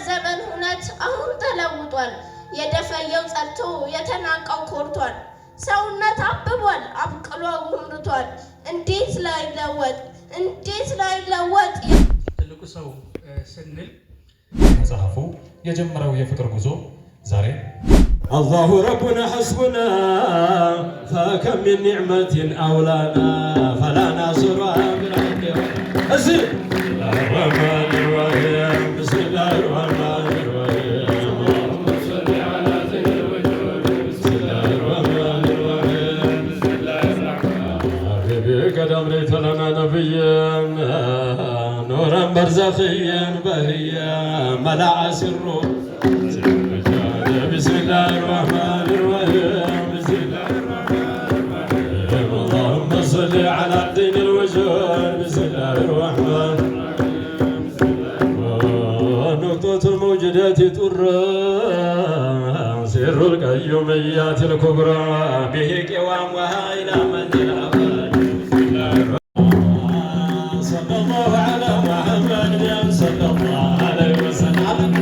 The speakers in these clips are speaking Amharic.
ዘመን ሁነት አሁን ተለውጧል። የደፈየው ጸድቶ የተናቀው ኮርቷል። ሰውነት አብቧል አብቅሎ ጉምርቷል። እንዴት ላይለወጥ ትልቁ ሰው ስንል መጽሐፉ የጀመረው የፍቅር ጉዞ ዛሬ الله ربنا حسبنا فكم من نعمة أولانا فلا ناصر بسم الله الرحمن الرحيم بسم الله الرحمن الرحيم اللهم صل على سيد الوجود بسم الله الرحمن الرحيم بسم الله الرحمن الرحيم قد أمريت لنا نبيا نورا برزخيا بهيا ملأ سره بسم الله الرحمن الرحيم بسم الله الرحمن الرحيم اللهم صل على دين الوجود بسم الله الرحمن الرحيم نقطة الموجودات ترى سر القيوميات الكبرى به قوامها إلى منزل الأبد بسم الله الرحمن صلى الله على محمد صلى الله عليه وسلم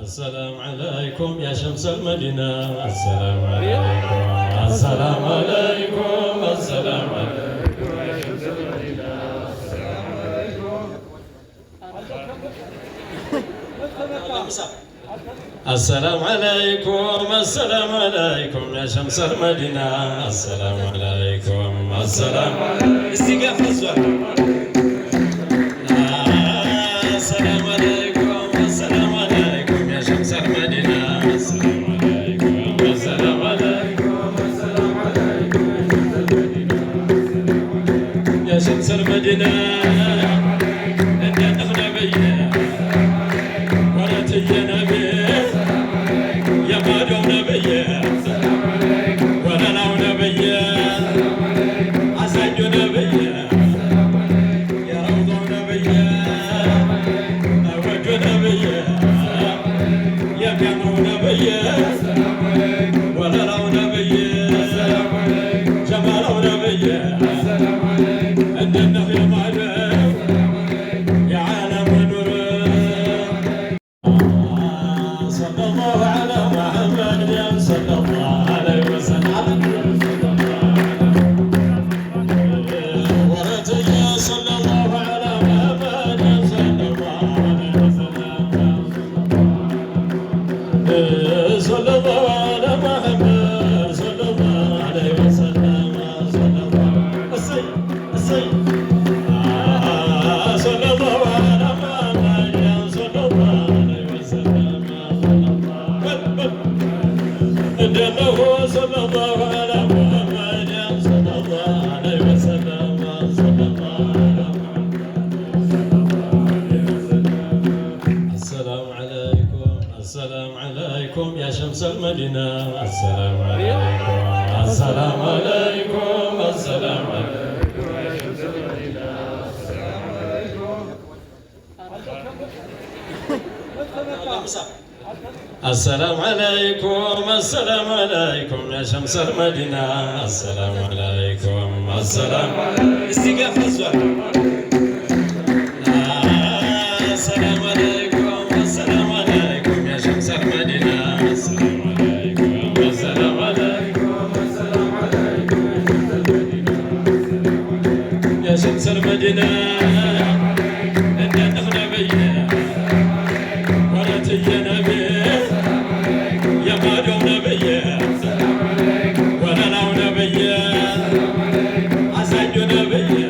السلام عليكم يا شمس المدينة السلام عليكم السلام عليكم السلام عليكم يا شمس المدينة السلام عليكم السلام عليكم السلام عليكم يا شمس المدينة السلام عليكم السلام عليكم استقاف الزوار السلام عليكم السلام عليكم يا شمس المدينة السلام عليكم السلام عليكم السلام عليكم يا شمس المدينة انت نبي ولا تجي نبي يا مادو نبي ولا لو نبي عساجو نبي يا روضو نبي أوجو نبي يا كانو نبي ولا لو نبي جمالو نبي عند النبي مالك يا عالم نور صلى الله على محمد صلى الله عليه وسلم ورتجى صلى الله على محمد صلى الله عليه وسلم صلى الله على محمد صلى الله عليه وسلم صلى الله السيد صلى الله على محمد صلى الله عليه وسلم إنه صلى الله على محمد صلى الله عليه وسلم صلى الله على السلام عليكم السلام عليكم يا شمس المدينة السلام عليكم السلام عليكم السلام عليكم يا شمس المدينة السلام عليكم السلام عليكم السلام عليكم يا شمس المدينة السلام عليكم السلام استقاف الزوار السلام عليكم السلام عليكم يا شمس المدينة السلام عليكم السلام عليكم السلام عليكم يا شمس المدينة انت نبي ولا تجي نبي يا مادو نبي ولا لو نبي عساجو نبي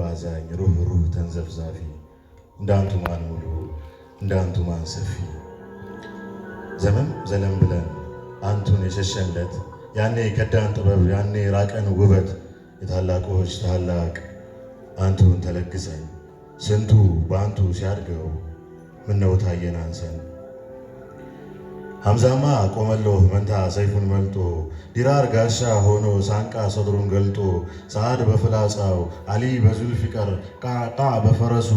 አዛኝ ሩህሩህ ተንዘፍዛፊ እንዳንቱ ማን ሙሉ እንዳንቱ ማን ሰፊ ዘመን ዘለም ብለን አንቱን የሸሸንለት ያኔ ከዳን ጥበብ ያኔ ራቀን ውበት የታላቆች ታላቅ አንቱን ተለግሰን ስንቱ በአንቱ ሲያድገው ምነው ታየን አንሰን ሐምዛማ ቆመሎ መንታ ሰይፉን መልጦ ዲራር ጋሻ ሆኖ ሳንቃ ሰድሩን ገልጦ ሰዓድ በፍላጻው አሊ በዙልፊቀር ቃቃ በፈረሱ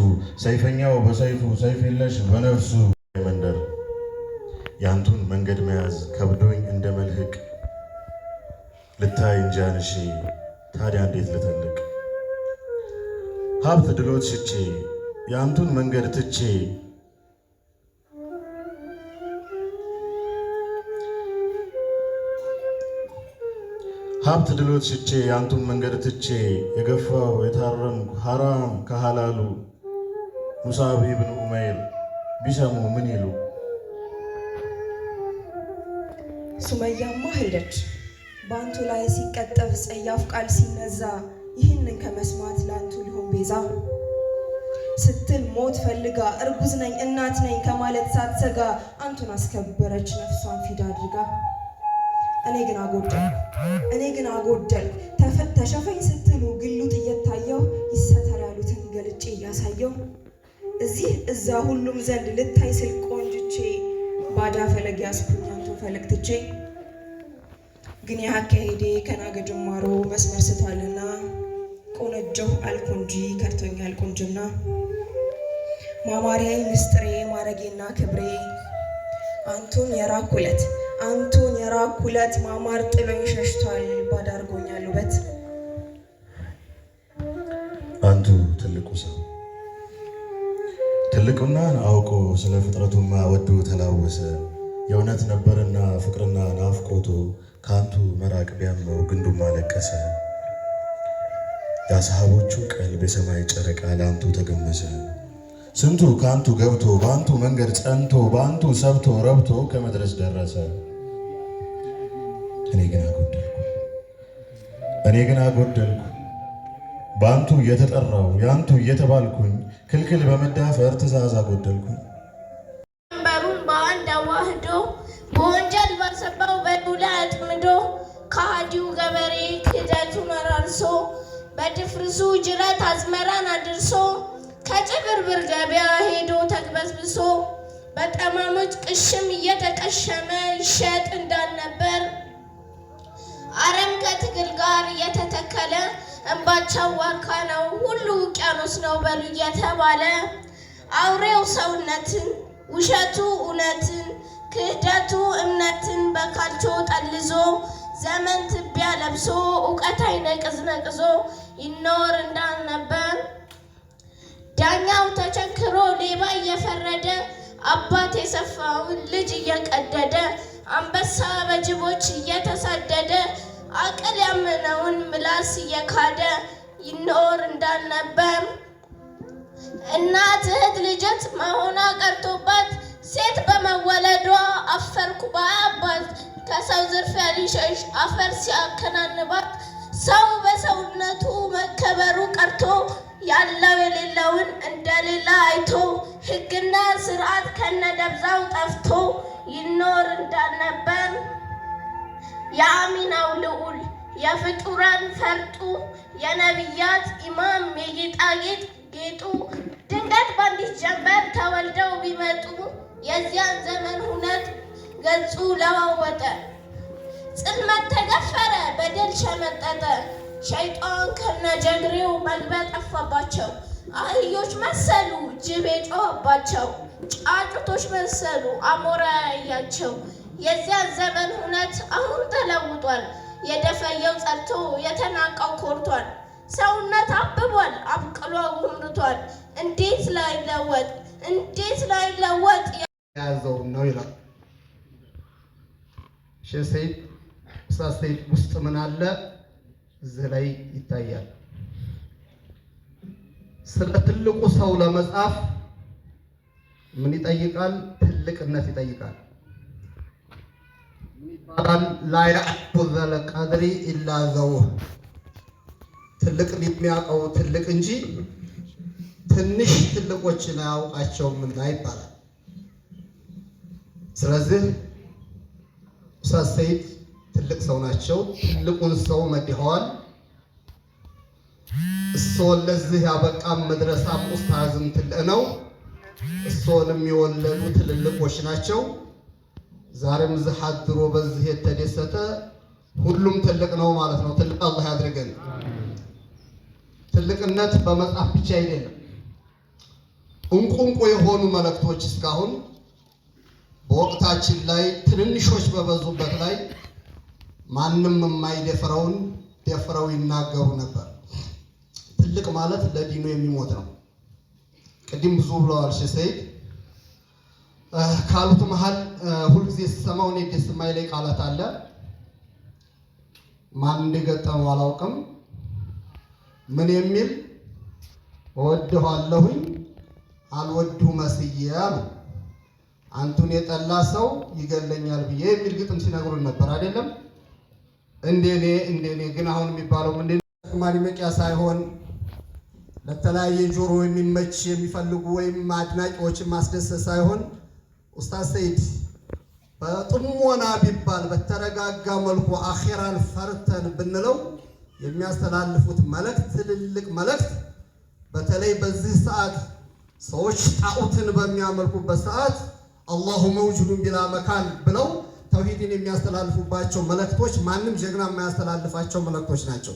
ሰይፈኛው በሰይፉ ሰይፍ የለሽ በነፍሱ መንደር ያንቱን መንገድ መያዝ ከብዶኝ እንደ መልህቅ ልታይ እንጃንሺ ታዲያ እንዴት ልተልቅ ሀብት ድሎት ሽቼ ያንቱን መንገድ ትቼ ሀብት ድሎት ሽቼ ያንቱን መንገድ ትቼ የገፋው የታረምኩ ሐራም ከሐላሉ ሙሳብ ኢብኑ ኡመይር ቢሰሙ ምን ይሉ ሱመያማ ሄደች በአንቱ ላይ ሲቀጠፍ ጸያፍ ቃል ሲነዛ ይህንን ከመስማት ለአንቱ ሊሆን ቤዛ ስትል ሞት ፈልጋ እርጉዝ ነኝ እናት ነኝ ከማለት ሳትሰጋ አንቱን አስከበረች ነፍሷን ፊዳ አድርጋ እኔ ግን አጎደልኩ ተሸፈኝ ስትሉ ግሉጥ እየታየው ይሰተር ያሉትን ገልጬ እያሳየው እዚህ እዛ ሁሉም ዘንድ ልታይ ስል ቆንጅቼ ባዳ ፈለግ ያስኩኝ አንቱን ፈለግ ትቼ ግን ያካሄዴ ከናገ ጅማሮ መስመር ስቷልና ቆነጀሁ አልኩ እንጂ ከርቶኛል ቁንጅና ማማሪያዬ ምስጥሬ ማረጌና ክብሬ አንቱን የራኩለት ማማር ጥሎኝ ሸሽቷል ባዳርጎኛል ውበት አንቱ ትልቁ ሰው ትልቁናን አውቆ ስለ ፍጥረቱማ ወዶ ተላወሰ የእውነት ነበርና ፍቅርና ናፍቆቱ ካንቱ መራቅ ቢያመው ግንዱም አለቀሰ የአስሃቦቹ ቀልብ የሰማይ ጨረቃ ላንቱ ተገመሰ ስንቱ ካንቱ ገብቶ ባንቱ መንገድ ጸንቶ ባንቱ ሰብቶ ረብቶ ከመድረስ ደረሰ እኔ ግን አጎደልኩ ባንቱ እየተጠራው ያንቱ እየተባልኩኝ ክልክል በመዳፈር ትእዛዝ አጎደልኩኝ መንበሩን በአንድ አዋህዶ በወንጀል ባሰባው በዱላ አጥምዶ ከሃዲው ገበሬ ክህደቱን አራርሶ በድፍርሱ ጅረት አዝመራን አድርሶ ከጭብርብር ገበያ ሄዶ ተግበስብሶ በጠማሞች ቅሽም እየተቀሸመ ይሸጥ እንዳልነበር አረም ከትግል ጋር እየተተከለ እንባቸው ዋርካ ነው ሁሉ ውቅያኖስ ነው በሉ እየተባለ አውሬው ሰውነትን ውሸቱ እውነትን ክህደቱ እምነትን በካልቾ ጠልዞ ዘመን ትቢያ ለብሶ እውቀት አይነቅዝ ነቅዞ ይኖር እንዳልነበር ዳኛው ተቸንክሮ ሌባ እየፈረደ አባት የሰፋውን ልጅ እየቀደደ አንበሳ በጅቦች እየተሰደደ አቅል ያመነውን ምላስ እየካደ ይኖር እንዳልነበር እናት እህት ልጅት መሆኗ ቀርቶባት ሴት በመወለዷ አፈርኩ ባያባት ከሰው ዝርፊያ ሊሸሽ አፈር ሲያከናንባት ሰው በሰውነቱ መከበሩ ቀርቶ ያለው የሌለውን እንደሌላ አይቶ ሕግና ስርዓት ከነደብዛው ጠፍቶ ይኖር እንዳልነበር የአሚናው ልዑል የፍጡራን ፈርጡ የነቢያት ኢማም የጌጣጌጥ ጌጡ ድንገት በአንዲት ጀንበር ተወልደው ቢመጡ የዚያን ዘመን ሁነት ገጹ ለዋወጠ ጽልመት ተገፈረ በደል ሸመጠጠ ሸይጣን ከነጀግሬው መግቢያ ጠፋባቸው አህዮች መሰሉ ጅብ የጮኸባቸው ጫጩቶች መሰሉ አሞራ ያያቸው የዚያን ዘመን ሁነት አሁን ተለውጧል የደፈየው ጸድቶ የተናቀው ኮርቷል ሰውነት አብቧል አብቅሎ አጉምርቷል እንዴት ላይለወጥ ያዘው ነው ይላል ሼህ ሰይድ ኡስታዝ ሰይድ ውስጥ ምን አለ እዚህ ላይ ይታያል ስለ ትልቁ ሰው ለመጻፍ ምን ይጠይቃል ትልቅነት ይጠይቃል ይባላል ላ ያዕፉ ዘል ቀድሪ ኢላ ዘውህ ትልቅ የሚያውቀው ትልቅ እንጂ ትንሽ ትልቆችን አያውቃቸውምና ይባላል። ስለዚህ ኡስታዝ ሰይድ ትልቅ ሰው ናቸው። ትልቁን ሰው መድኸዋል። እሶን ለዚህ ያበቃም መድረሳም ኡስታዝም ትልቅ ነው። እሶንም የወለዱ ትልልቆች ናቸው። ዛሬም እዚህ አድሮ በዚህ የተደሰተ ሁሉም ትልቅ ነው ማለት ነው። ትልቅ አላህ ያድርገን። ትልቅነት በመጽሐፍ ብቻ አይደለም። እንቁ የሆኑ መልእክቶች እስካሁን በወቅታችን ላይ ትንንሾች በበዙበት ላይ ማንም የማይደፍረውን ደፍረው ይናገሩ ነበር። ትልቅ ማለት ለዲኑ የሚሞት ነው። ቅድም ብዙ ብለዋል ሼህ ሰይድ። ካሉት መሃል ሁልጊዜ ስሰማው እኔ ደስ የማይለኝ ቃላት አለ። ማን እንደገጠመው አላውቅም። ምን የሚል እወድኋለሁኝ አልወድሁ መስዬ አሉ። አንቱን የጠላ ሰው ይገለኛል ብዬ የሚል ግጥም ሲነግሩን ነበር አይደለም? እንደኔ ግን አሁን የሚባለው ምንድን ማድመቂያ ሳይሆን ለተለያየ ጆሮ የሚመች የሚፈልጉ ወይም አድናቂዎችን ማስደሰት ሳይሆን ኡስታዝ ሰይድ በጥሞና ቢባል በተረጋጋ መልኩ አኺራን ፈርተን ብንለው የሚያስተላልፉት መልእክት ትልልቅ መልእክት፣ በተለይ በዚህ ሰዓት ሰዎች ጣዖትን በሚያመልኩበት ሰዓት አላሁ መውጁዱን ቢላ መካን ብለው ተውሂድን የሚያስተላልፉባቸው መልእክቶች ማንም ጀግና የማያስተላልፋቸው መልእክቶች ናቸው።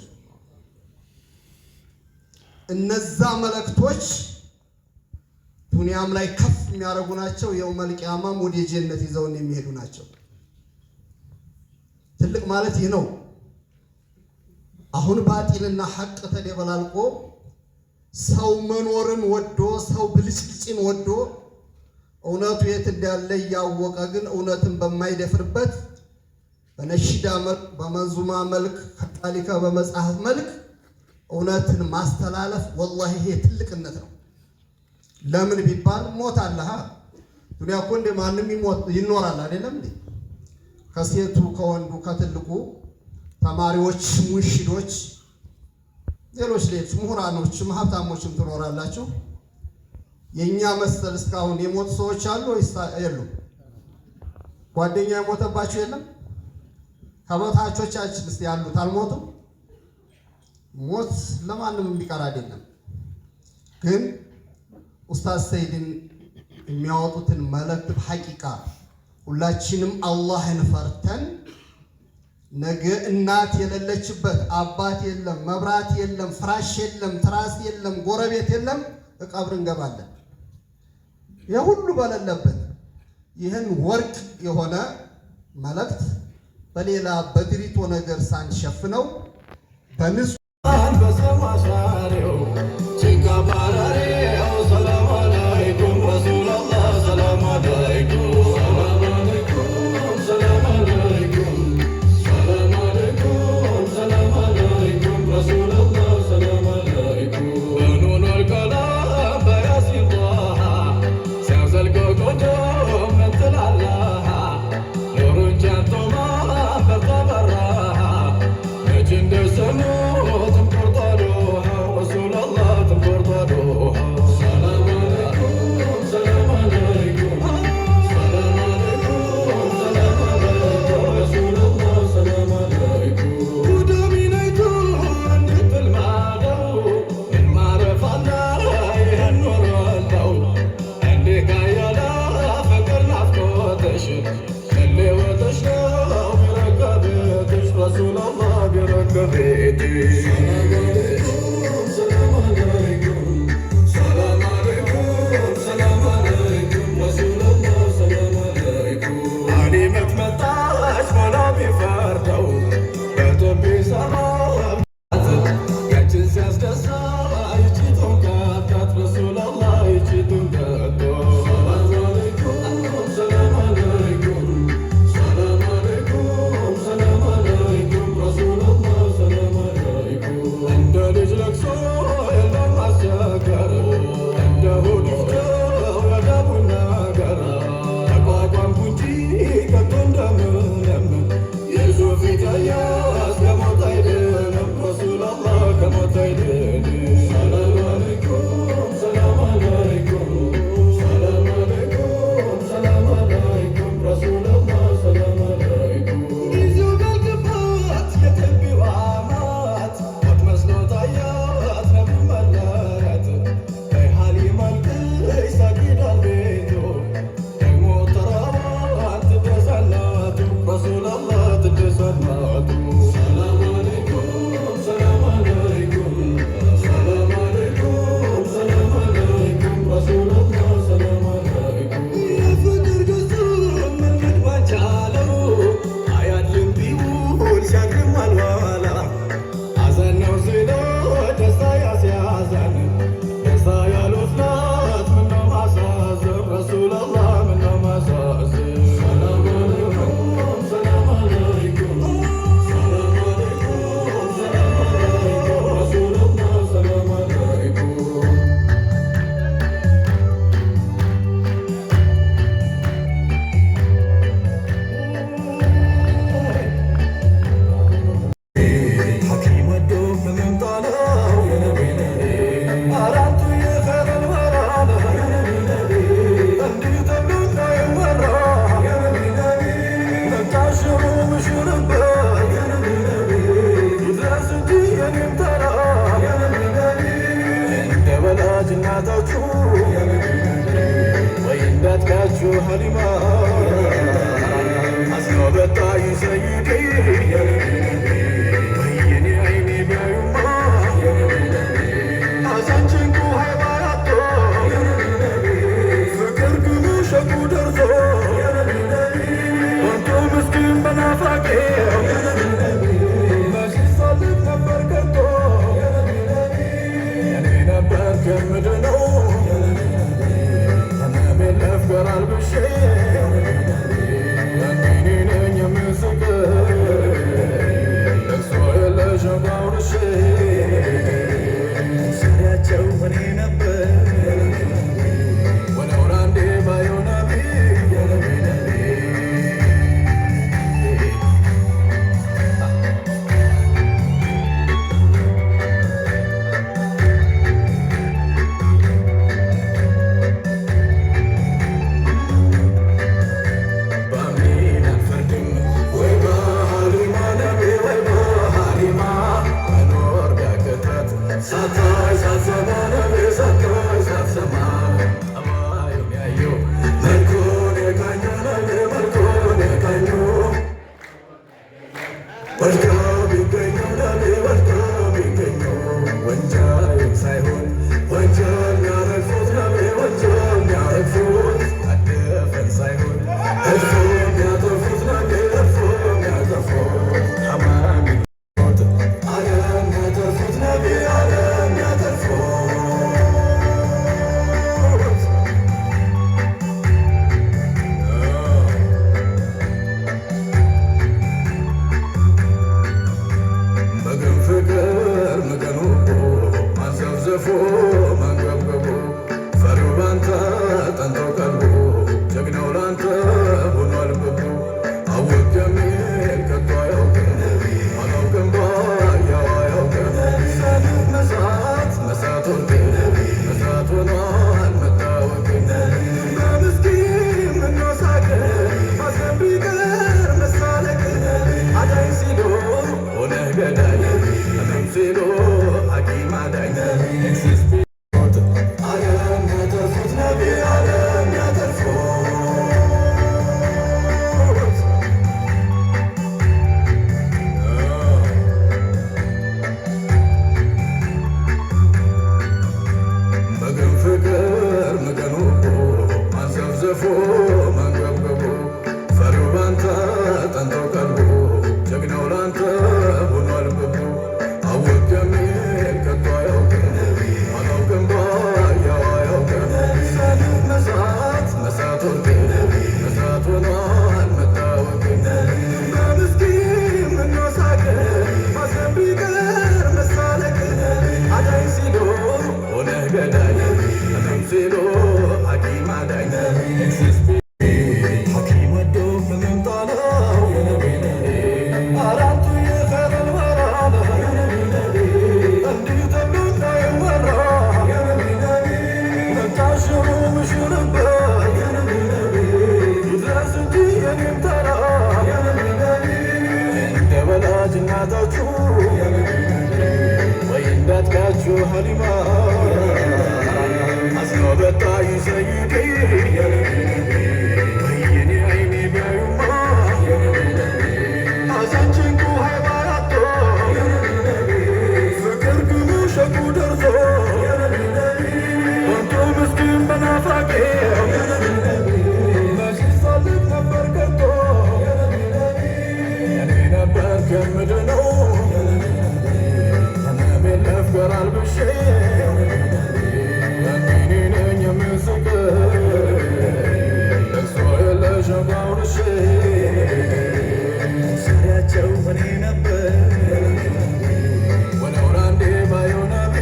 እነዛ መልእክቶች ዱንያም ላይ ከፍ የሚያደርጉ ናቸው። የውመል ቂያማም ወደ ጀነት ይዘውን የሚሄዱ ናቸው። ትልቅ ማለት ይህ ነው። አሁን ባጢልና ሐቅ ተደበላልቆ ሰው መኖርን ወዶ ሰው ብልጭልጭን ወዶ እውነቱ የት እንዳለ እያወቀ ግን እውነትን በማይደፍርበት በነሽዳ መልክ በመንዙማ መልክ ከታሊካ በመጽሐፍ መልክ እውነትን ማስተላለፍ ወላሂ ይሄ ትልቅነት ነው። ለምን ቢባል ሞት አለሃ ዱንያ እኮ እንደ ማንም ይኖራል አይደለም እንዴ? ከሴቱ ከወንዱ ከትልቁ ተማሪዎች፣ ሙንሽዶች፣ ሌሎች ምሁራኖችም ሀብታሞችም ትኖራላችሁ። የኛ መሰል እስካሁን የሞቱ ሰዎች አሉ ወይስ የሉም? ጓደኛ የሞተባችሁ የለም? ከበታቾቻችን እስቲ ያሉት አልሞቱም? ሞት ለማንም የሚቀር አይደለም። ግን ኡስታዝ ሰይድን የሚያወጡትን መልእክት በሐቂቃ ሁላችንም አላህን ፈርተን ነገ እናት የሌለችበት አባት የለም፣ መብራት የለም፣ ፍራሽ የለም፣ ትራስ የለም፣ ጎረቤት የለም፣ ቀብር እንገባለን። የሁሉ በሌለበት ይህን ወርቅ የሆነ መልእክት በሌላ በድሪቶ ነገር ሳንሸፍነው በንጹህ Sanu, እንዳትጋችሁ ሀሊማ አስኖበታ ይሰይድ በየኔ አይኔ ቢያዩማ አዛንችንኩ ሃይባያቶ ፍቅር ግሙ ሸቁ ደርሶ ወንቶ ምስኪን በናፋቄ መሲሳልፍ ነበር ከቶ የኔ ነበር ከምድነው ነፍገር አልብሼ ያኔኔ ነኝ የምስቅ ለቅሶ የለሽ ጋውርሼ ስሪያቸው እኔ ነበር ወነውራ እንዴ ባዮናቢ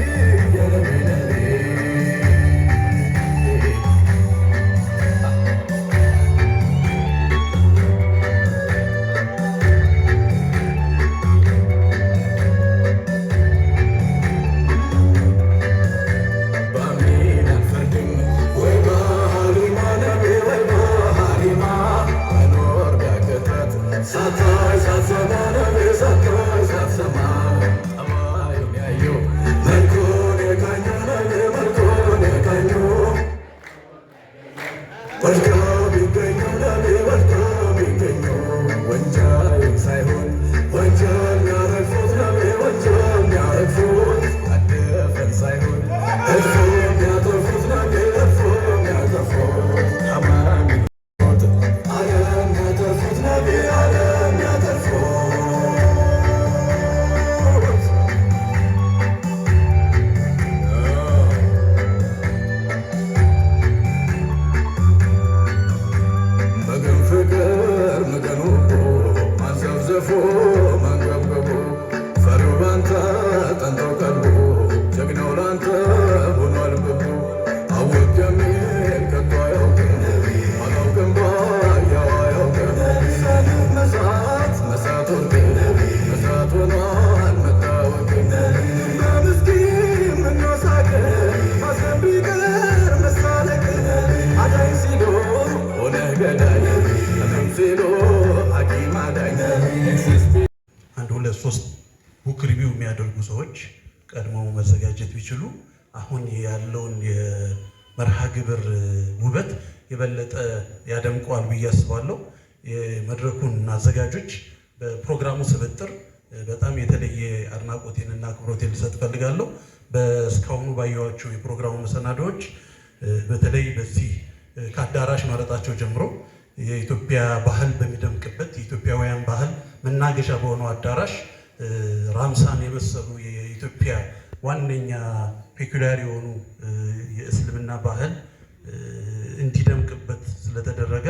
Let's go. ሰዎች ቀድመው መዘጋጀት ቢችሉ አሁን ያለውን የመርሃ ግብር ውበት የበለጠ ያደምቀዋል ብዬ አስባለሁ። የመድረኩን አዘጋጆች በፕሮግራሙ ስብጥር በጣም የተለየ አድናቆቴንና አክብሮቴን ልሰጥ ፈልጋለሁ። በእስካሁኑ ባየኋቸው የፕሮግራሙ መሰናዶዎች በተለይ በዚህ ከአዳራሽ መረጣቸው ጀምሮ የኢትዮጵያ ባህል በሚደምቅበት የኢትዮጵያውያን ባህል መናገሻ በሆነው አዳራሽ ራምሳን የመሰሉ የኢትዮጵያ ዋነኛ ፔኩሊያር የሆኑ የእስልምና ባህል እንዲደምቅበት ስለተደረገ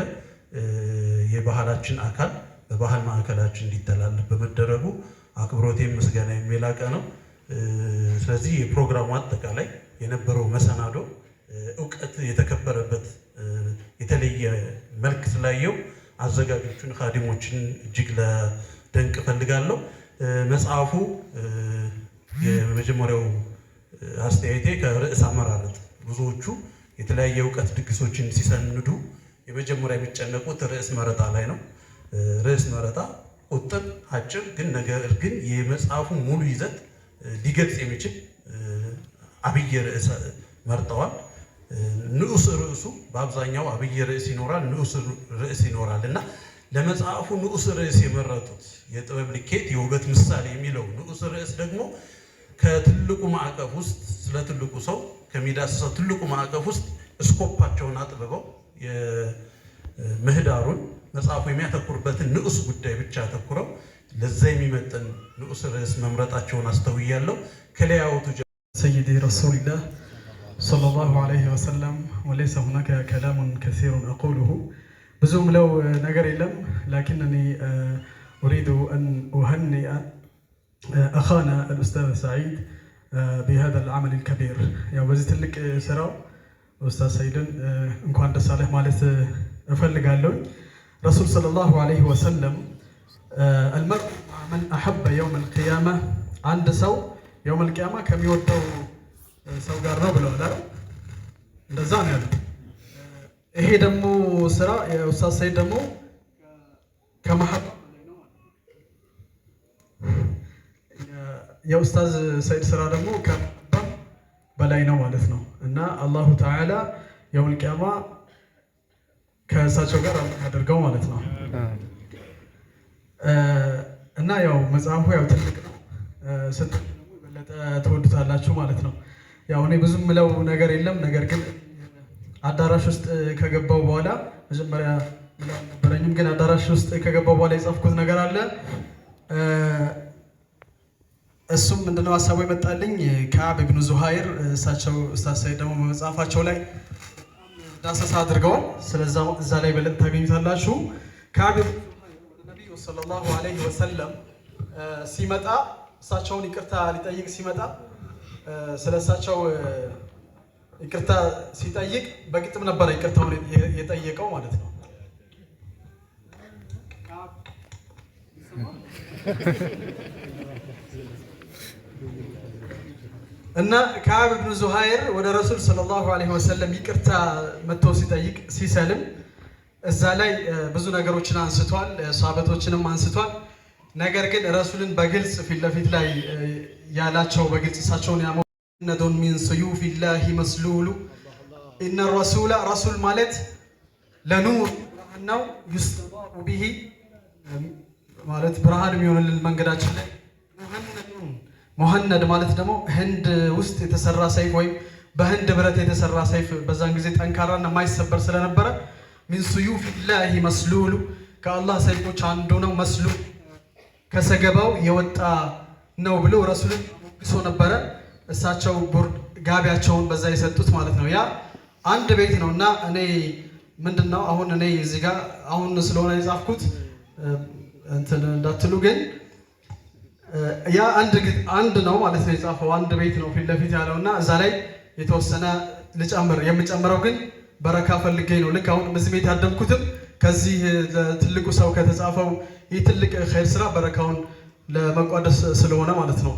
የባህላችን አካል በባህል ማዕከላችን እንዲተላለፍ በመደረጉ አክብሮቴም ምስጋና የላቀ ነው። ስለዚህ የፕሮግራሙ አጠቃላይ የነበረው መሰናዶ እውቀት የተከበረበት የተለየ መልክ ስላየው አዘጋጆቹን ኻዲሞችን እጅግ ለደንቅ ፈልጋለሁ። መጽሐፉ የመጀመሪያው አስተያየቴ ከርዕስ አመራረጥ ብዙዎቹ የተለያየ እውቀት ድግሶችን ሲሰንዱ የመጀመሪያ የሚጨነቁት ርዕስ መረጣ ላይ ነው። ርዕስ መረጣ ቁጥብ አጭር ግን የመጽሐፉ ሙሉ ይዘት ሊገልጽ የሚችል አብይ ርዕስ መርጠዋል። ንዑስ ርዕሱ በአብዛኛው አብይ ርዕስ ይኖራል፣ ንዑስ ርዕስ ይኖራል እና ለመጽሐፉ ንዑስ ርዕስ የመረጡት የጥበብ ልኬት የውበት ምሳሌ የሚለው ንዑስ ርዕስ ደግሞ ከትልቁ ማዕቀፍ ውስጥ ስለ ትልቁ ሰው ከሚዳስሰው ትልቁ ማዕቀፍ ውስጥ ስኮፓቸውን አጥብበው የምህዳሩን መጽሐፉ የሚያተኩርበትን ንዑስ ጉዳይ ብቻ አተኩረው ለዛ የሚመጥን ንዑስ ርዕስ መምረጣቸውን አስተውያለሁ። ከለያውቱ ሰይዲ ረሱልላህ ሰለላሁ ዐለይሂ ወሰለም ወለይሰ ሁናከ ከላሙን ከሲሩን አቁሉሁ ብዙም ለው ነገር የለም ላኪንኒ ኡሪዱ አን ኡሀኒአ አኻና አልኡስታዝ ሰዒድ بهذا العمل الكبير ያው በዚህ ትልቅ ስራው ኡስታዝ ሰይድን እንኳን ደስ አለህ ማለት እፈልጋለሁ። ረሱል ሰለላሁ ዐለይሂ ወሰለም المرء من أحب يوم القيامة አንድ ሰው يوم القيامة ከሚወደው ሰው ጋር ነው ብለዋል። እንደዛ ነው ያሉት። ይሄ ደግሞ ስራ የኡስታዝ ሰይድ ደግሞ ከመሐባ የኡስታዝ ሰይድ ስራ ደግሞ ከመሐባ በላይ ነው ማለት ነው እና አላሁ ተዓላ የውል ቂያማ ከእሳቸው ጋር አድርገው ማለት ነው እና ያው መጽሐፉ ያው ትልቅ ነው ስትል በለጠ ተወዱታላችሁ ማለት ነው። ያው እኔ ብዙም ምለው ነገር የለም። ነገር ግን አዳራሽ ውስጥ ከገባው በኋላ መጀመሪያ ምለው ነበረኝም ግን አዳራሽ ውስጥ ከገባው በኋላ የጻፍኩት ነገር አለ። እሱም ምንድነው ሀሳቡ ይመጣልኝ ከዓብ ኢብኑ ዙሃይር እሳቸው ኡስታዝ ሰይድ ደግሞ በመጽሐፋቸው ላይ ዳሰሳ አድርገዋል። ስለዚህ እዛ ላይ በለጠ ታገኙታላችሁ። ከዓብ ኢብኑ ዙሃይር ነብዩ ሰለላሁ ዐለይሂ ወሰለም ሲመጣ እሳቸውን ይቅርታ ሊጠይቅ ሲመጣ ስለሳቸው ይቅርታ ሲጠይቅ በግጥም ነበር ይቅርታውን የጠየቀው ማለት ነው። እና ከዓብ ኢብኑ ዙሃይር ወደ ረሱል ሰለላሁ ዐለይሂ ወሰለም ይቅርታ መጥቶ ሲጠይቅ ሲሰልም እዛ ላይ ብዙ ነገሮችን አንስቷል፣ ሷሃበቶችንም አንስቷል። ነገር ግን ረሱልን በግልጽ ፊት ለፊት ላይ ያላቸው በግልጽ እሳቸውን ያመነዱን ሚን ሰዩፊላሂ መስሉሉ ኢነ ረሱላ ረሱል ማለት ለኑር ብርሃን ነው። ዩስተዳኡ ቢሂ ማለት ብርሃን የሚሆንልን መንገዳችን ላይ ሙሐነድ ማለት ደግሞ ህንድ ውስጥ የተሰራ ሰይፍ ወይም በህንድ ብረት የተሰራ ሰይፍ በዛን ጊዜ ጠንካራና የማይሰበር ስለነበረ ሚን ሰዩፊላሂ መስሉሉ ከአላህ ሰይፎች አንዱ ነው። መስሉል ከሰገባው የወጣ ነው ብሎ ረሱልን ሞግሶ ነበረ። እሳቸው ጋቢያቸውን በዛ የሰጡት ማለት ነው። ያ አንድ ቤት ነው እና እኔ ምንድነው አሁን እኔ እዚህ ጋር አሁን ስለሆነ የጻፍኩት እንትን እንዳትሉ ግን ያ አንድ ነው ማለት ነው የጻፈው አንድ ቤት ነው ፊት ለፊት ያለው እና እዛ ላይ የተወሰነ የምጨምረው ግን በረካ ፈልጌ ነው። ልክ አሁን በዚህ ቤት ያደምኩትም ከዚህ ትልቁ ሰው ከተጻፈው ይህ ትልቅ ኸይር ስራ በረካውን ለመቋደስ ስለሆነ ማለት ነው።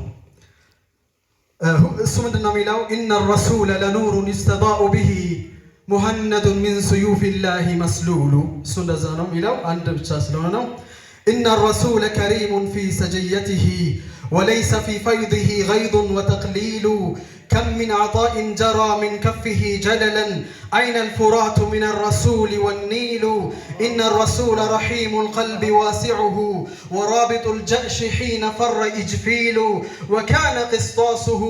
እሱ ምንድነው የሚለው ኢነ ረሱለ ለኑሩን ዩስተዳኡ ቢሂ ሙሐነዱን ሚን ሰዩፊላሂ መስሉሉ እሱ እንደዛ ነው የሚለው አንድ ብቻ ስለሆነ ነው። ኢነ ረሱለ ከሪሙን ፊ ሰጅየቲሂ وليس في فيضه غيض وتقليل كم من عطاء جرى من كفه جللا أين الفرات من الرسول والنيل إن الرسول رحيم القلب واسعه ورابط الجأش حين فر إجفيل وكان قسطاسه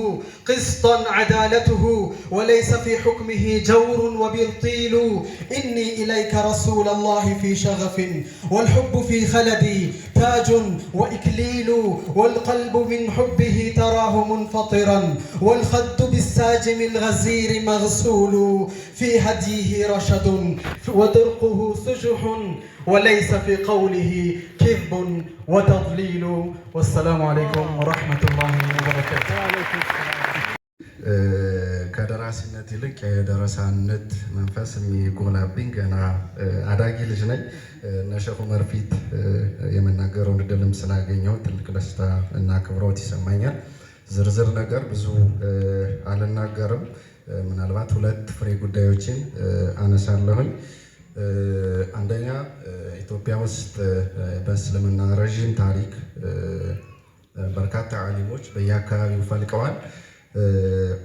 قسطا عدالته وليس في حكمه جور وبرطيل إني إليك رسول الله في شغف والحب في خلدي تاج وإكليل والقلب من حبه تراه منفطرا والخد بالساجم الغزير مغسول في هديه رشد ودرقه سجح وليس في قوله كذب وتضليل والسلام عليكم ورحمة الله وبركاته ከደራሲነት ይልቅ የደረሳነት መንፈስ የሚጎላብኝ ገና አዳጊ ልጅ ነኝ። እነ ሼህ ዑመር ፊት የመናገረውን እድልም ስላገኘው ትልቅ ደስታ እና አክብሮት ይሰማኛል። ዝርዝር ነገር ብዙ አልናገርም። ምናልባት ሁለት ፍሬ ጉዳዮችን አነሳለሁኝ። አንደኛ ኢትዮጵያ ውስጥ በእስልምና ረዥም ታሪክ በርካታ ዓሊሞች በየአካባቢው ፈልቀዋል።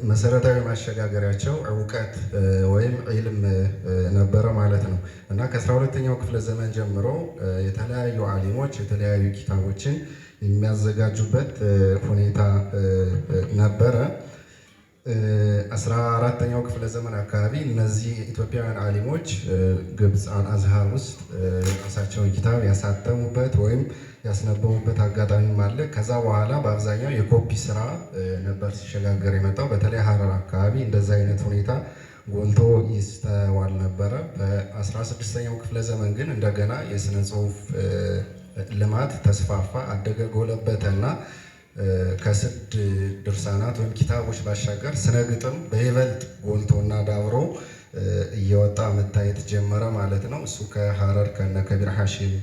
መሰረታዊ ማሸጋገሪያቸው እውቀት ወይም ዒልም ነበረ ማለት ነው እና ከ12ኛው ክፍለ ዘመን ጀምሮ የተለያዩ ዓሊሞች የተለያዩ ኪታቦችን የሚያዘጋጁበት ሁኔታ ነበረ። 14ኛው ክፍለ ዘመን አካባቢ እነዚህ ኢትዮጵያውያን ዓሊሞች ግብፅ አልአዝሃር ውስጥ የራሳቸውን ኪታብ ያሳተሙበት ወይም ያስነበቡበት አጋጣሚም አለ። ከዛ በኋላ በአብዛኛው የኮፒ ስራ ነበር ሲሸጋገር የመጣው። በተለይ ሀረር አካባቢ እንደዛ አይነት ሁኔታ ጎልቶ ይስተዋል ነበረ። በ16ኛው ክፍለ ዘመን ግን እንደገና የስነ ጽሁፍ ልማት ተስፋፋ፣ አደገ፣ ጎለበተና ከስድ ድርሳናት ወይም ኪታቦች ባሻገር ስነ ግጥም በይበልጥ ጎልቶና ዳብሮ እየወጣ መታየት ጀመረ ማለት ነው። እሱ ከሀረር ከነ ከቢር ሐሺም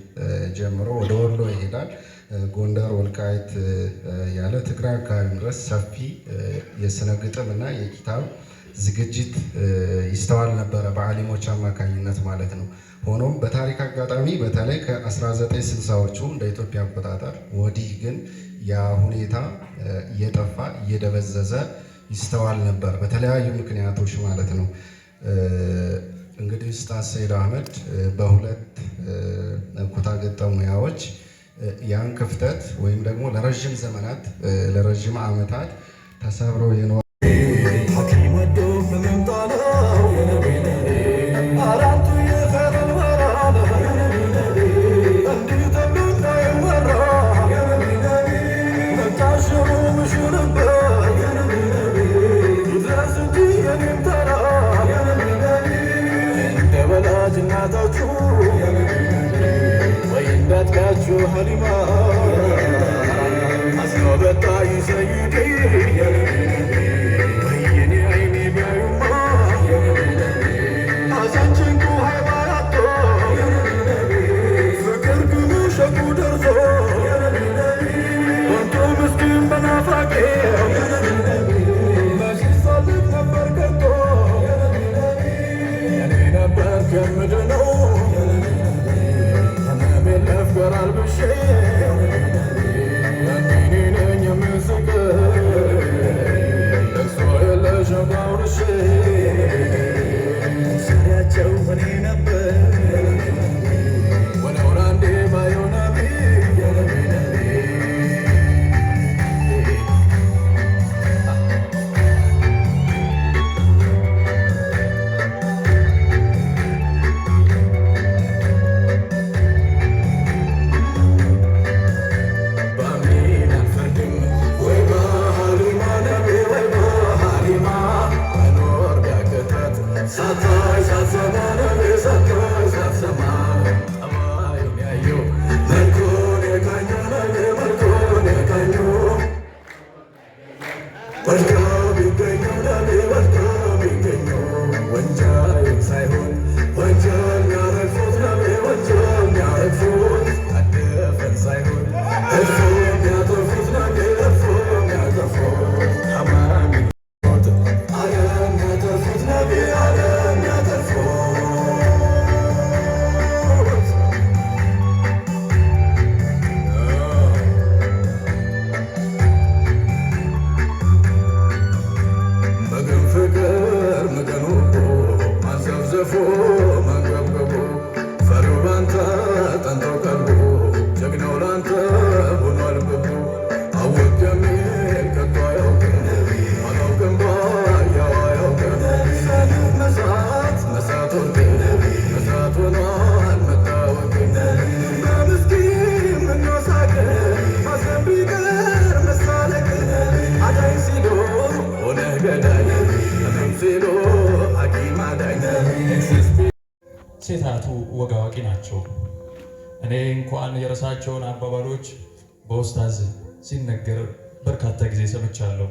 ጀምሮ ወደ ወሎ ይሄዳል። ጎንደር፣ ወልቃይት ያለ ትግራይ አካባቢ ድረስ ሰፊ የስነ ግጥም እና የኪታብ ዝግጅት ይስተዋል ነበረ በዓሊሞች አማካኝነት ማለት ነው። ሆኖም በታሪክ አጋጣሚ በተለይ ከ1960ዎቹ እንደ ኢትዮጵያ አቆጣጠር ወዲህ ግን ያ ሁኔታ እየጠፋ እየደበዘዘ ይስተዋል ነበር በተለያዩ ምክንያቶች ማለት ነው። እንግዲህ ኡስታዝ ሰይድ አህመድ በሁለት ኩታ ገጠም ሙያዎች ያን ክፍተት ወይም ደግሞ ለረጅም ዘመናት ለረጅም ዓመታት ተሰብረው የኖሩ መንገብገቡ ፈሪው ባንተ ጠንቶ ቀልቡ ጀግናው ላንተ ሆኗል ብቡ አወቅ የሚል ከቶ አያውቅም አላውቅም ባያው አያውቅም መስራት መስራት ወርቅ መስራት ሆኗል መታወቅ በምስኪን ምንሳቅ ማዘን ቢቀር መሳለቅ አዳኝ ሲሎ ሆነህ ገዳይ ህመም ሲሎ ሐኪም አዳኝ ሴታቱ ወግ አዋቂ ናቸው። እኔ እንኳን የራሳቸውን አባባሎች በኡስታዝ ሲነገር በርካታ ጊዜ ሰምቻለሁ።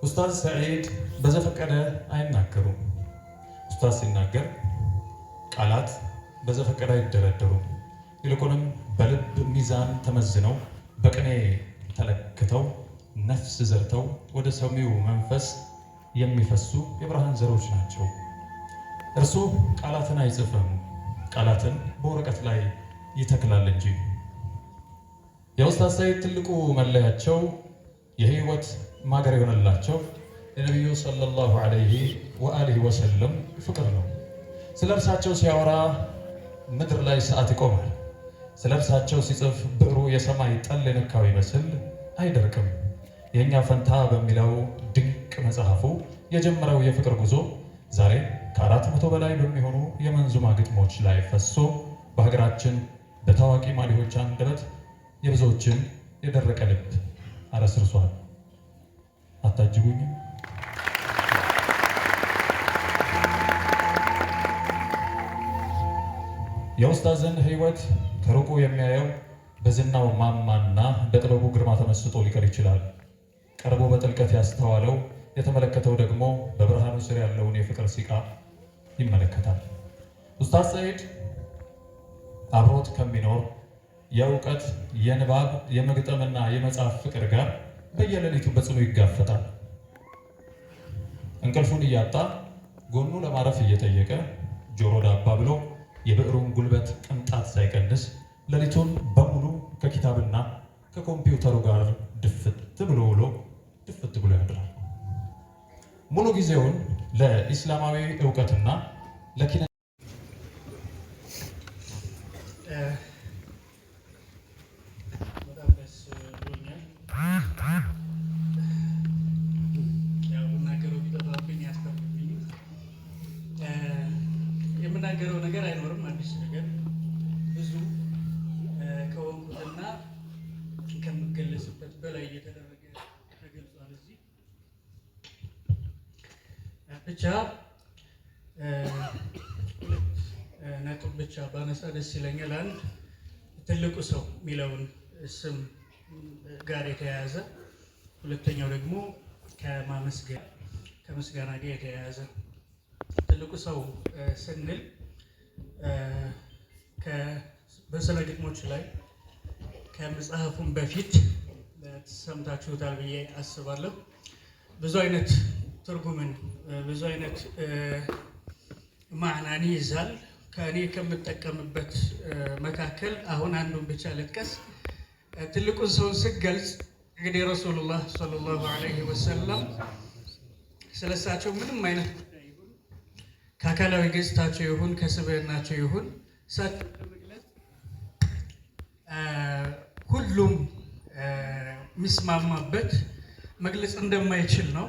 ኡስታዝ ሰዒድ በዘፈቀደ አይናገሩም። ኡስታዝ ሲናገር ቃላት በዘፈቀደ አይደረደሩም። ይልቁንም በልብ ሚዛን ተመዝነው በቅኔ ተለክተው ነፍስ ዘርተው ወደ ሰሚው መንፈስ የሚፈሱ የብርሃን ዘሮች ናቸው። እርሱ ቃላትን አይጽፍም፣ ቃላትን በወረቀት ላይ ይተክላል እንጂ። የኡስታዝ ሰዒድ ትልቁ መለያቸው የህይወት ማገር የሆነላቸው የነቢዩ ሰለላሁ ዐለይሂ ወአሊሂ ወሰለም ፍቅር ነው። ስለ እርሳቸው ሲያወራ ምድር ላይ ሰዓት ይቆማል። ስለ እርሳቸው ሲጽፍ ብዕሩ የሰማይ ጠል የነካው ይመስል አይደርቅም። የእኛ ፈንታ በሚለው ድንቅ መጽሐፉ የጀመረው የፍቅር ጉዞ ዛሬ ከ400 በላይ በሚሆኑ የመንዙማ ግጥሞች ላይ ፈሶ በሀገራችን በታዋቂ ማሊሆች አንደበት የብዙዎችን የደረቀ ልብ አረስርሷል። አታጅቡኝም? የኡስታዝን ህይወት ከሩቁ የሚያየው በዝናው ማማና በጥበቡ ግርማ ተመስጦ ሊቀር ይችላል። ቀርቦ በጥልቀት ያስተዋለው የተመለከተው ደግሞ በብርሃኑ ስር ያለውን የፍቅር ሲቃ ይመለከታል። ኡስታዝ ሰዒድ አብሮት ከሚኖር የእውቀት የንባብ የመግጠምና የመጽሐፍ ፍቅር ጋር በየሌሊቱ በጽኑ ይጋፈጣል። እንቅልፉን እያጣ ጎኑ ለማረፍ እየጠየቀ ጆሮ ዳባ ብሎ የብዕሩን ጉልበት ቅንጣት ሳይቀንስ ሌሊቱን በሙሉ ከኪታብና ከኮምፒውተሩ ጋር ድፍት ብሎ ውሎ ድፍት ብሎ ያድራል። ሙሉ ጊዜውን ለኢስላማዊ እውቀትና ለኪነ በጣም ደስ ብሎኛል። ያው የምናገረው ቢጠፋብኝ ያስፈርብኝ የምናገረው ነገር አይኖርም። አዲስ ነገር ብዙ ከወንኩትና ከምገለጽበት በላይ እየተደረገ ተገልጿል። እዚህ ብቻ ነጥብ ብቻ ባነሳ ደስ ይለኛል። አንድ ትልቁ ሰው የሚለውን ስም ጋር የተያያዘ፣ ሁለተኛው ደግሞ ከምስጋና ጋር የተያያዘ። ትልቁ ሰው ስንል በስነ ግጥሞች ላይ ከመጽሐፉም በፊት ሰምታችሁታል ብዬ አስባለሁ። ብዙ አይነት ትርጉምን ብዙ አይነት ማዕናን ይይዛል። ከእኔ ከምጠቀምበት መካከል አሁን አንዱን ብቻ ልጥቀስ። ትልቁን ሰውን ስገልጽ እንግዲህ ረሱሉላህ ሰለላሁ ዐለይሂ ወሰለም ስለሳቸው ምንም አይነት ጉዳይ ይሁን ከአካላዊ ገጽታቸው ይሁን ከስብዕናቸው ይሁን እሳቸው ለመግለጽ ሁሉም የሚስማማበት መግለጽ እንደማይችል ነው።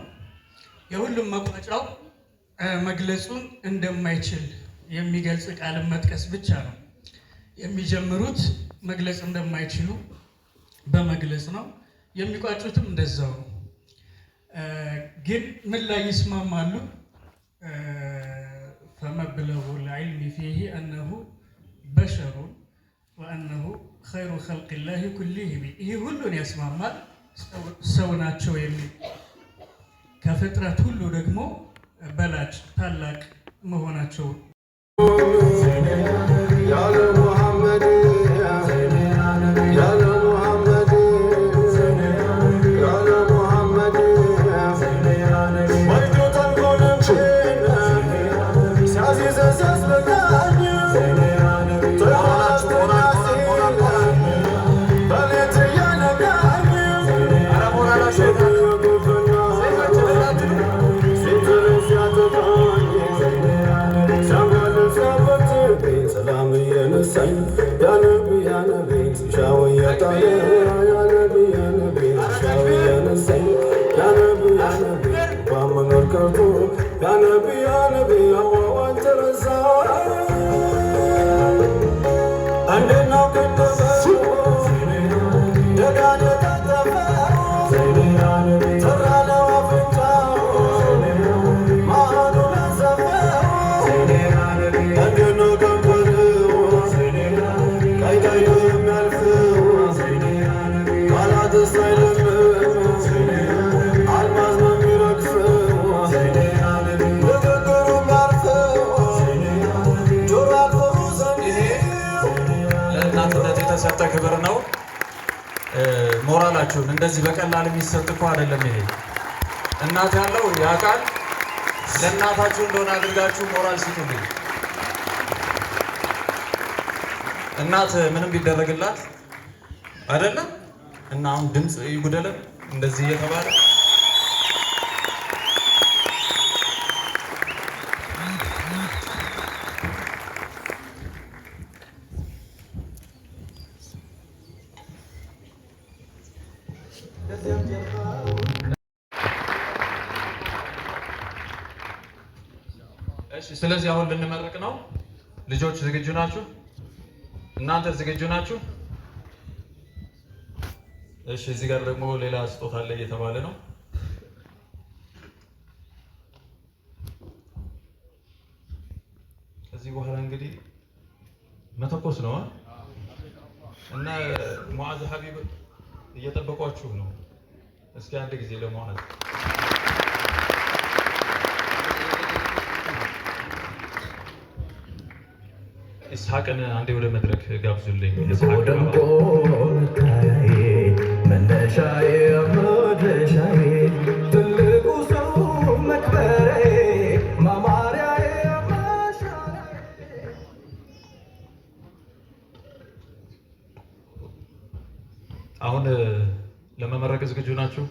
የሁሉም መቋጫው መግለጹን እንደማይችል የሚገልጽ ቃልን መጥቀስ ብቻ ነው። የሚጀምሩት መግለጽ እንደማይችሉ በመግለጽ ነው፣ የሚቋጩትም እንደዛው ነው። ግን ምን ላይ ይስማማሉ? ፈመብለጉ ልዕልሚ ፊሂ አነሁ በሸሩን ወአነሁ ኸይሩ ኸልቂላሂ ኩሊሂም። ይህ ሁሉን ያስማማል፣ ሰው ናቸው የሚል ከፍጥረት ሁሉ ደግሞ በላጭ ታላቅ መሆናቸው ያለ ሙሐመድ ያለ ሙሐመድ ያለ ሙሐመድ ወልዶ ተንኮልን ሲያዚዘ ሲያስበቃኝ በሌት እያነጋኝ ሲያጠፋኝ የነሳኝ ያ ነቢ ያ ነቢ ሻው ያጣለ ያ ነቢ ያ ነቢ ሻው የነሳኝ ያ ነቢ ያ ነቢ ባመኖር ከርቶ ያ ነቢ አዋዋን ተረሳ አንደናው ከደበ ደጋነ ታጠፈ ተራለው አፍንጫው ማኑ ለሰፈው አንደናው ከንፈረው ቀይቀይ የሚያልፈው ቃላትስ አይደለም አልማዝ ነው የሚረግፈው ንግግሩ የሚያርፈው ጆሮ አልፎ ለእናትነት የተሰጠ ክብር ነው። ሞራላችሁን እንደዚህ በቀላል የሚሰጥ እኮ አይደለም። ይሄ እናት ያለው ያውቃል። ለእናታችሁ እንደሆነ አድርጋችሁ ሞራል ስጡልኝ። እናት ምንም ቢደረግላት አይደለም እና አሁን ድምፅ ይጉደለን እንደዚህ እየተባለ እሺ። ስለዚህ አሁን ልንመርቅ ነው። ልጆች ዝግጁ ናችሁ? እናንተ ዝግጁ ናችሁ? እሺ። እዚህ ጋር ደግሞ ሌላ ስጦታ አለ እየተባለ ነው። ከዚህ በኋላ እንግዲህ መተኮስ ነው እና ሙዓዝ ሀቢብ እየጠበቋችሁ ነው። እስኪ አንድ ጊዜ ለሙዓዝ ኢስሐቅን አንዴ ወደ መድረክ ጋብዙልኝ። ደምቆ መታያዬ መነሻዬ መድረሻዬ ትልቁ ሰው መክበሬ ማማሪያዬ መሻሪያዬ። አሁን ለመመረቅ ዝግጁ ናችሁ?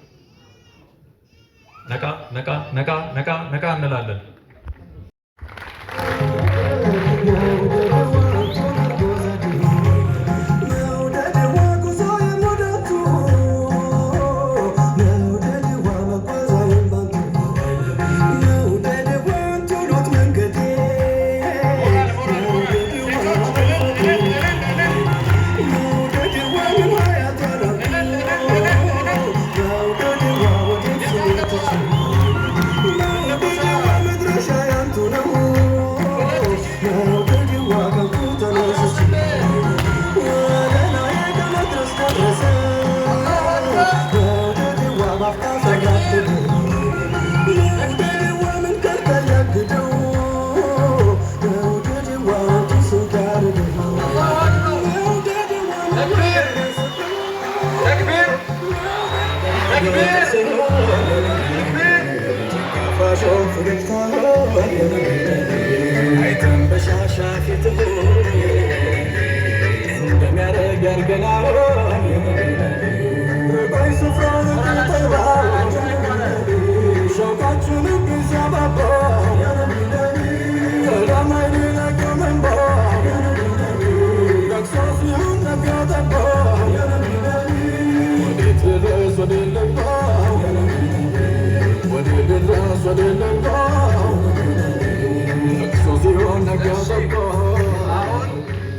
ነቃ ነቃ ነቃ ነቃ ነቃ እንላለን።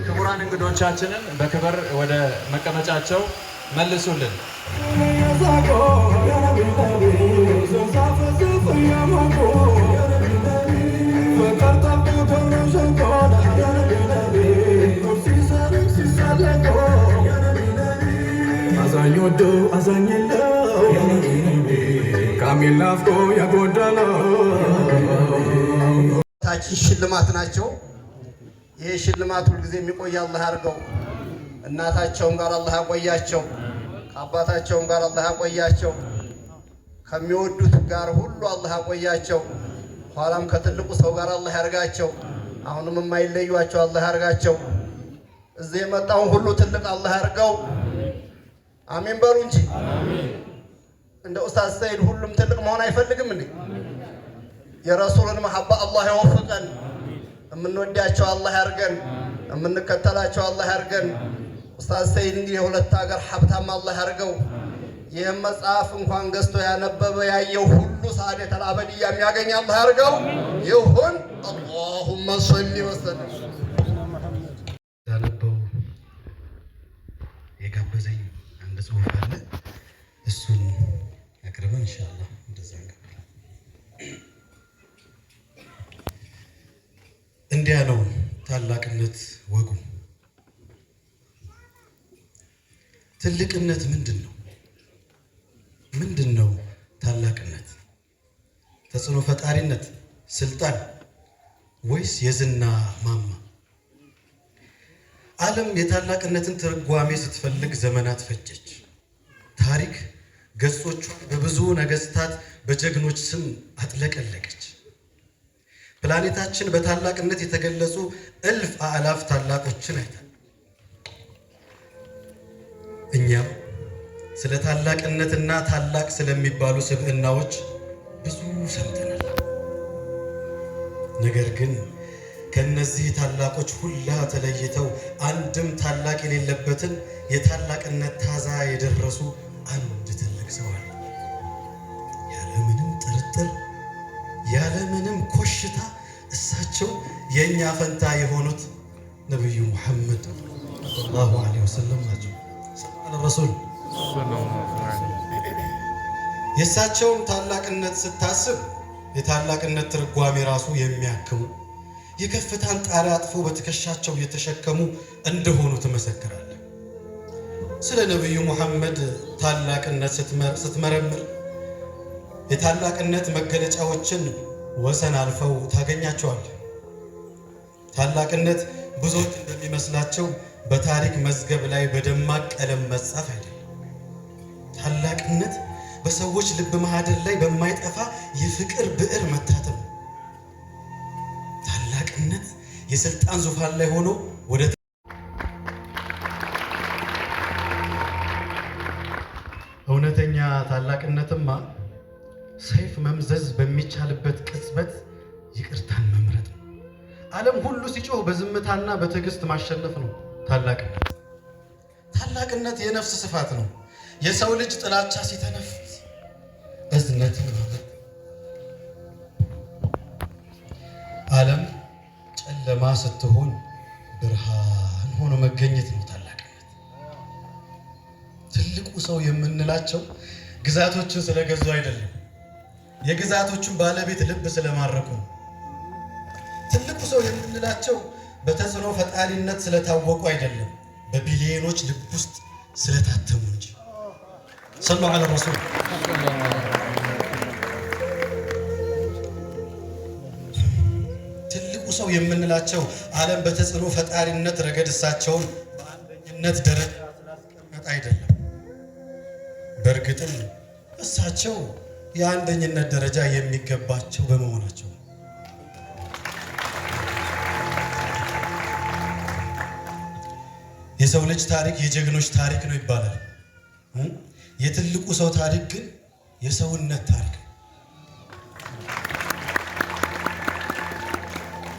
ክቡራን እንግዶቻችንን በክብር ወደ መቀመጫቸው መልሱልን። አዛኝ ወዶ አዛኝ የለው ካሚል ናፍቆ የጎደለው ታችን ሽልማት ናቸው። ይሄ ሽልማት ሁልጊዜ የሚቆይ አላህ ያርገው። እናታቸውም ጋር አላህ ያቆያቸው፣ ከአባታቸውም ጋር አላህ ያቆያቸው፣ ከሚወዱት ጋር ሁሉ አላህ ያቆያቸው። ኋላም ከትልቁ ሰው ጋር አላህ ያርጋቸው። አሁንም የማይለዩቸው አላህ ያርጋቸው። እዚህ የመጣውን ሁሉ ትልቅ አላህ ያርገው። አሚን በሉ እንጂ እንደ ኡስታዝ ሰይድ ሁሉም ትልቅ መሆን አይፈልግም እንዴ? የረሱልን መሐባ አላህ ይወፍቀን። የምንወዳቸው አላህ ያርገን። የምንከተላቸው አላህ ያርገን። ኡስታዝ ሰይድ እንግዲህ የሁለት ሀገር ሀብታም አላህ ያርገው። ይህም መጽሐፍ እንኳን ገዝቶ ያነበበ ያየው ሁሉ ሰዓደተል አበድያ የሚያገኝ አላህ ያርገው ይሁን። አላሁመ ሰሊ ወሰለም። ያነበው የጋበዘኝ አንድ ጽሁፍ አለ። እሱን አቅርበን ኢንሻአላህ እንደዛ እንቀጥላለን። እንዲያ ነው ታላቅነት ወጉ። ትልቅነት ምንድን ነው? ምንድን ነው ታላቅነት? ተጽዕኖ ፈጣሪነት፣ ስልጣን ወይስ የዝና ማማ? ዓለም የታላቅነትን ትርጓሜ ስትፈልግ ዘመናት ፈጀች። ታሪክ ገጾቿ በብዙ ነገስታት በጀግኖች ስም አጥለቀለቀች። ፕላኔታችን በታላቅነት የተገለጹ እልፍ አእላፍ ታላቆችን አይታል። እኛም ስለ ታላቅነትና ታላቅ ስለሚባሉ ስብዕናዎች ብዙ ሰምተናል። ነገር ግን ከነዚህ ታላቆች ሁላ ተለይተው አንድም ታላቅ የሌለበትን የታላቅነት ታዛ የደረሱ አንድ ትልቅ ሰው አለ። ያለምንም ጥርጥር ያለምንም ኮሽታ እሳቸው የኛ ፈንታ የሆኑት ነብዩ መሐመድ ሰለላሁ ዐለይሂ ወሰለም ናቸው። ሰለላሁ ረሱል የእሳቸውን ታላቅነት ስታስብ የታላቅነት ትርጓሜ ራሱ የሚያክሙ የከፍታን ጣሪያ አጥፎ በትከሻቸው የተሸከሙ እንደሆኑ ትመሰክራለህ። ስለ ነብዩ መሐመድ ታላቅነት ስትመረምር የታላቅነት መገለጫዎችን ወሰን አልፈው ታገኛቸዋለህ። ታላቅነት ብዙዎች እንደሚመስላቸው በታሪክ መዝገብ ላይ በደማቅ ቀለም መጻፍ አይደለም። ታላቅነት በሰዎች ልብ ማህደር ላይ በማይጠፋ የፍቅር ብዕር መታተም። ታላቅነት የስልጣን ዙፋን ላይ ሆኖ ወደ እውነተኛ ታላቅነትማ ሰይፍ መምዘዝ በሚቻልበት ቅጽበት ይቅርታን መምረጥ ነው። ዓለም ሁሉ ሲጮህ በዝምታና በትዕግስት ማሸነፍ ነው ታላቅነት። ታላቅነት የነፍስ ስፋት ነው። የሰው ልጅ ጥላቻ ሲተነፍስ እዝነት ነው። ዓለም ጨለማ ስትሆን ብርሃን ሆኖ መገኘት ነው ታላቅነት። ትልቁ ሰው የምንላቸው ግዛቶችን ስለገዙ አይደለም፣ የግዛቶችን ባለቤት ልብ ስለማረኩ ነው። ትልቁ ሰው የምንላቸው በተጽዕኖ ፈጣሪነት ስለታወቁ አይደለም፣ በቢሊዮኖች ልብ ውስጥ ስለታተሙ እንጂ። ሰለላሁ ዐለይሂ ረሱል ትልቁ ሰው የምንላቸው ዓለም በተጽዕኖ ፈጣሪነት ረገድ እሳቸውን በአንደኝነት ደረጃ ስላስቀመጠ አይደለም። በእርግጥም እሳቸው የአንደኝነት ደረጃ የሚገባቸው በመሆናቸው። የሰው ልጅ ታሪክ የጀግኖች ታሪክ ነው ይባላል። የትልቁ ሰው ታሪክ ግን የሰውነት ታሪክ ነው።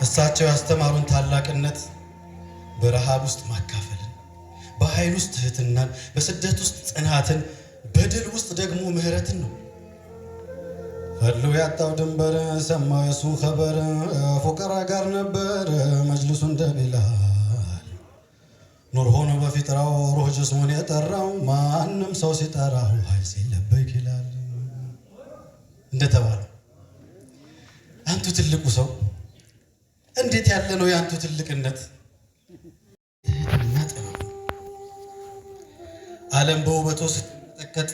እሳቸው ያስተማሩን ታላቅነት በረሃብ ውስጥ ማካፈልን፣ በኃይል ውስጥ ትህትናን፣ በስደት ውስጥ ጽናትን፣ በድል ውስጥ ደግሞ ምህረትን ነው። ፈለው ያጣው ድንበር ሰማ የሱ ኸበር ፉቀራ ጋር ነበር መጅልሱ እንደ ቢላል ኑር ሆኖ በፊጥራው ሩህ ጅስሙን የጠራው ማንም ሰው ሲጠራው ኃይል ሲለበክ ይላል እንደተባለው። አንቱ ትልቁ ሰው እንዴት ያለ ነው የአንቱ ትልቅነት! ዓለም በውበቶ ስትጠቀጥ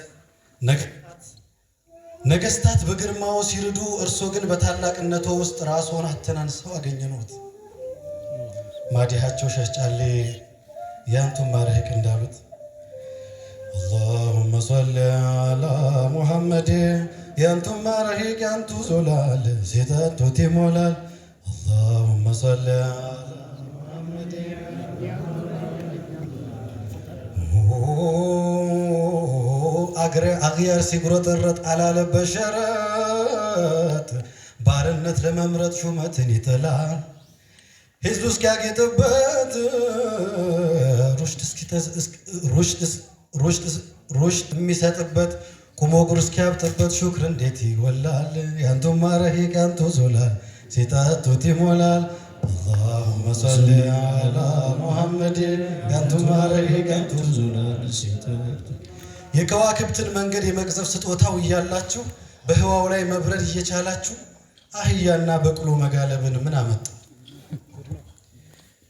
ነገስታት በግርማው ሲርዱ እርሶ ግን በታላቅነቶ ውስጥ ራስዎን አተናንሰው አገኘነዎት። ማዲሃቸው ሸህ ጫሌ ያንቱን ማረህቅ እንዳሉት አላሁመ ሰሊ አላ ሙሐመድ ያንቱን ማረህቅ ያንቱ ዞላል ሴጠጡት ይሞላል። አላሁመ ሰሊ አላ ሙሐመድ አግየር ሲጉረጠረጥ አላለበት ሸረት ባርነት ለመምረጥ ሹመትን ይጥላል። ህዝቡ እስኪያጌጥበት ሩሽድ የሚሰጥበት ቁሞ እግሩ እስኪያብጥበት ሹክር እንዴት ይወላል ያንቱማ ረሂቅ ያንቱ ዞላል ሲጠጡት ይሞላል اللهم صل على محمد ያንቱማ ረሂቅ ያንቱ ዞላል ሲጠጡት የከዋክብትን መንገድ የመቅዘፍ ስጦታው እያላችሁ በህዋው ላይ መብረር እየቻላችሁ አህያና በቅሎ መጋለብን ምን አመጣ?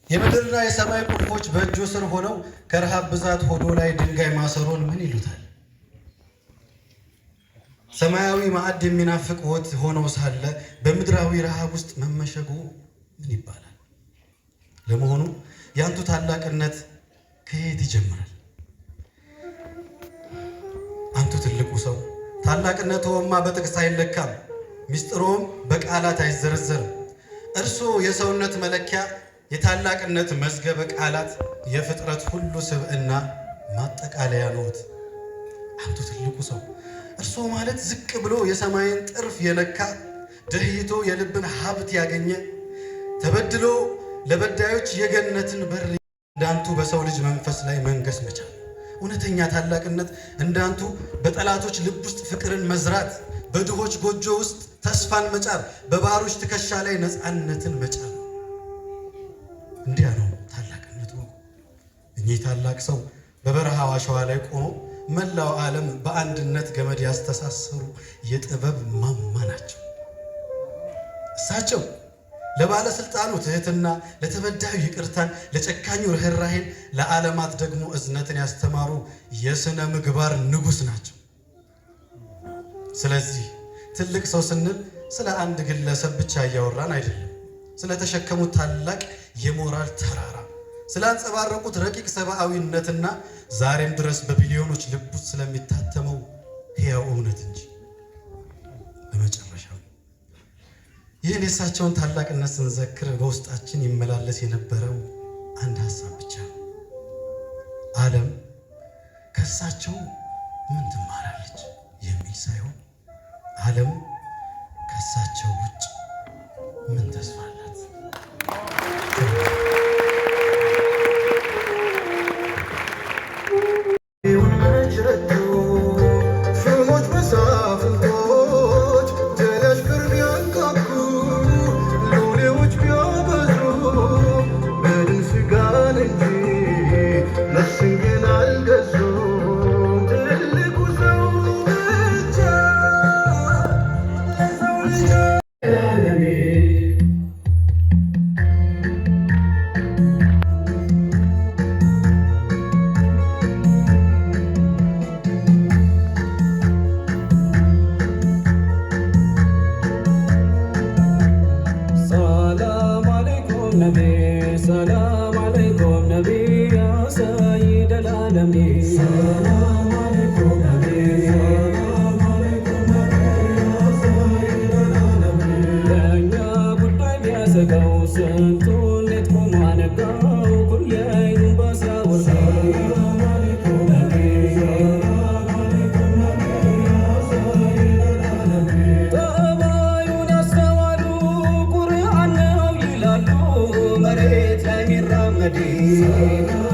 የምድርና የሰማይ ቁልፎች በእጁ ስር ሆነው ከረሃብ ብዛት ሆዶ ላይ ድንጋይ ማሰሮን ምን ይሉታል? ሰማያዊ ማዕድ የሚናፍቅ ሕይወት ሆነው ሳለ በምድራዊ ረሃብ ውስጥ መመሸጉ ምን ይባላል? ለመሆኑ ያንቱ ታላቅነት ከየት ይጀምራል? አንቱ ትልቁ ሰው ታላቅነትዎማ በጥቅስ አይለካም፣ ሚስጥሮም በቃላት አይዘረዘርም። እርሶ የሰውነት መለኪያ የታላቅነት መዝገበ ቃላት የፍጥረት ሁሉ ስብዕና ማጠቃለያ ነዎት። አንቱ ትልቁ ሰው እርሶ ማለት ዝቅ ብሎ የሰማይን ጥርፍ የነካ ደህይቶ የልብን ሀብት ያገኘ ተበድሎ ለበዳዮች የገነትን በር እንዳንቱ በሰው ልጅ መንፈስ ላይ መንገስ መቻል። እውነተኛ ታላቅነት እንዳንቱ በጠላቶች ልብ ውስጥ ፍቅርን መዝራት፣ በድሆች ጎጆ ውስጥ ተስፋን መጫር፣ በባሮች ትከሻ ላይ ነፃነትን መጫር። እንዲያ ነው ታላቅነቱ። እኚህ ታላቅ ሰው በበረሃው አሸዋ ላይ ቆሞ መላው ዓለም በአንድነት ገመድ ያስተሳሰሩ የጥበብ ማማ ናቸው። እሳቸው ለባለስልጣኑ ትህትና፣ ለተበዳዩ ይቅርታን፣ ለጨካኙ ርኅራሄን፣ ለዓለማት ደግሞ እዝነትን ያስተማሩ የሥነ ምግባር ንጉሥ ናቸው። ስለዚህ ትልቅ ሰው ስንል ስለ አንድ ግለሰብ ብቻ እያወራን አይደለም። ስለተሸከሙት ታላቅ የሞራል ተራራ፣ ስላንጸባረቁት ረቂቅ ሰብአዊነትና ዛሬም ድረስ በቢሊዮኖች ልብ ውስጥ ስለሚታተመው ሕያው እውነት እንጂ። በመጨረሻ ይህን የእሳቸውን ታላቅነት ስንዘክር በውስጣችን ይመላለስ የነበረው አንድ ሀሳብ ብቻ ነው። ዓለም ከእሳቸው ምን ትማራለች የሚል ሳይሆን ዓለም ከእሳቸው ውጭ ምን ተስፋ አላት? ሽሞች መሳፍንቶች ተለሽክር ቢያንቃኩ ሎሌዎች ቢያበዙ በድን ስጋን እንጂ ነፍስን ግን አልገዙም። ትልቁ ሰው ብቻ ለሰው ልጅ Medina